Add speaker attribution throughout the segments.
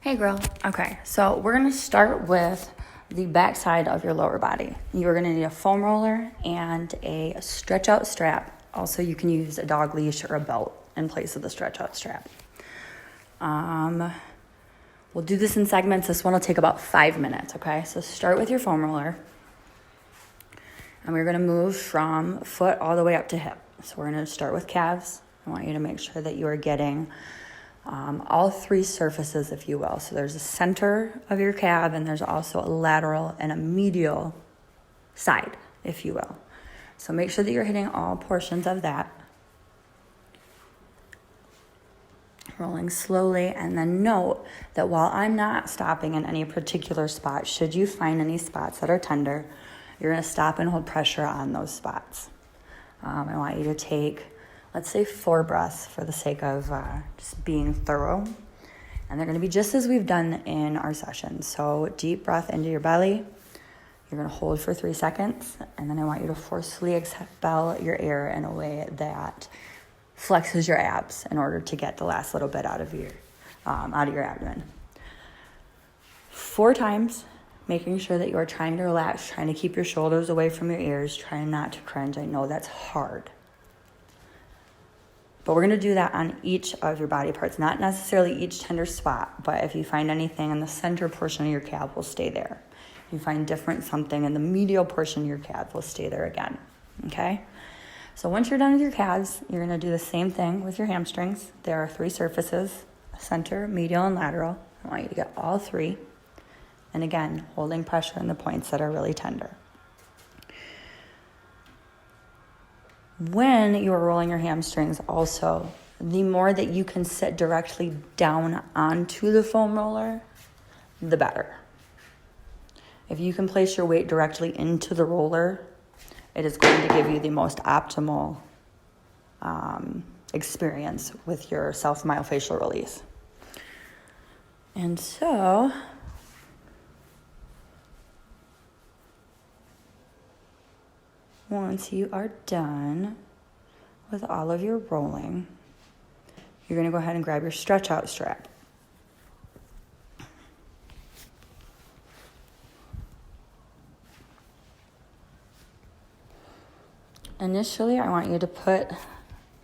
Speaker 1: Hey girl. Okay, so we're gonna start with the back side of your lower body. You're gonna need a foam roller and a stretch out strap. Also, you can use a dog leash or a belt in place of the stretch out strap. We'll do this in segments. This one will take about 5 minutes, okay? So start with your foam roller. And we're gonna move from foot all the way up to hip. So we're gonna start with calves. I want you to make sure that you are getting all three surfaces, if you will. So there's a center of your calf, and there's also a lateral and a medial side, if you will. So make sure that you're hitting all portions of that. Rolling slowly, and then note that while I'm not stopping in any particular spot, should you find any spots that are tender, you're going to stop and hold pressure on those spots. I want you to take, let's say, 4 breaths for the sake of just being thorough. And they're going to be just as we've done in our sessions. So deep breath into your belly. You're going to hold for 3 seconds. And then I want you to forcefully expel your air in a way that flexes your abs in order to get the last little bit out of your abdomen. 4 times, making sure that you are trying to relax, trying to keep your shoulders away from your ears, trying not to cringe. I know that's hard. But we're going to do that on each of your body parts, not necessarily each tender spot, but if you find anything in the center portion of your calf, will stay there. If you find something in the medial portion of your calf, will stay there again, okay? So once you're done with your calves, you're going to do the same thing with your hamstrings. There are 3 surfaces, center, medial, and lateral. I want you to get all 3. And again, holding pressure in the points that are really tender. When you are rolling your hamstrings also, the more that you can sit directly down onto the foam roller, the better. If you can place your weight directly into the roller, it is going to give you the most optimal experience with your self-myofascial release. And so, once you are done with all of your rolling, you're going to go ahead and grab your stretch out strap. Initially, I want you to put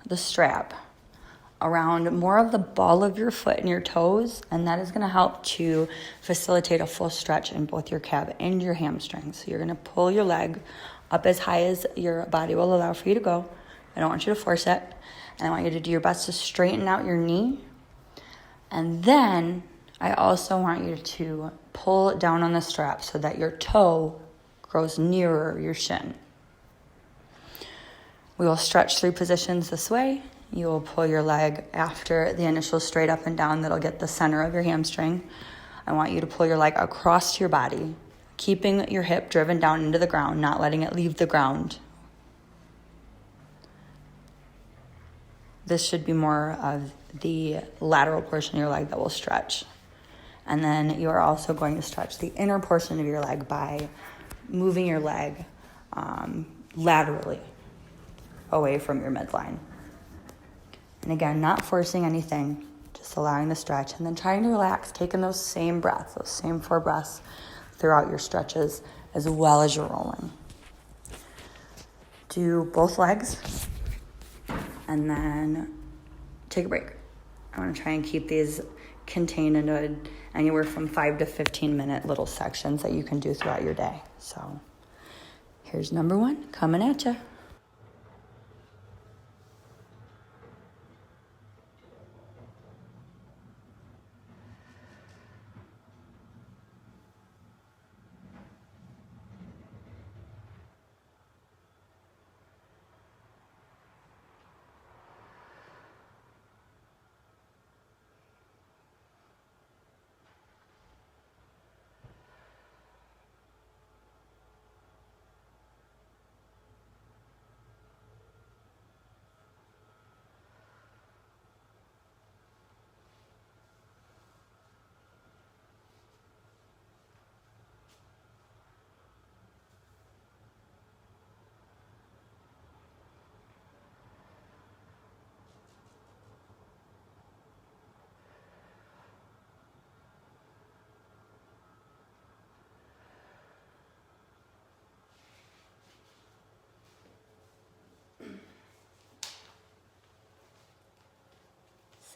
Speaker 1: the strap around more of the ball of your foot and your toes, and that is going to help to facilitate a full stretch in both your calf and your hamstrings. So you're going to pull your leg up as high as your body will allow for you to go. I don't want you to force it. And I want you to do your best to straighten out your knee. And then I also want you to pull down on the strap so that your toe grows nearer your shin. We will stretch 3 positions this way. You will pull your leg after the initial straight up and down that'll get the center of your hamstring. I want you to pull your leg across your body, keeping your hip driven down into the ground, not letting it leave the ground. This should be more of the lateral portion of your leg that will stretch. And then you are also going to stretch the inner portion of your leg by moving your leg laterally away from your midline. And again, not forcing anything, just allowing the stretch, and then trying to relax, taking those same 4 breaths throughout your stretches as well as your rolling. Do both legs, and then take a break. I want to try and keep these contained into anywhere from 5 to 15 minute little sections that you can do throughout your day. So here's number 1 coming at you.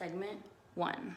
Speaker 1: Segment 1.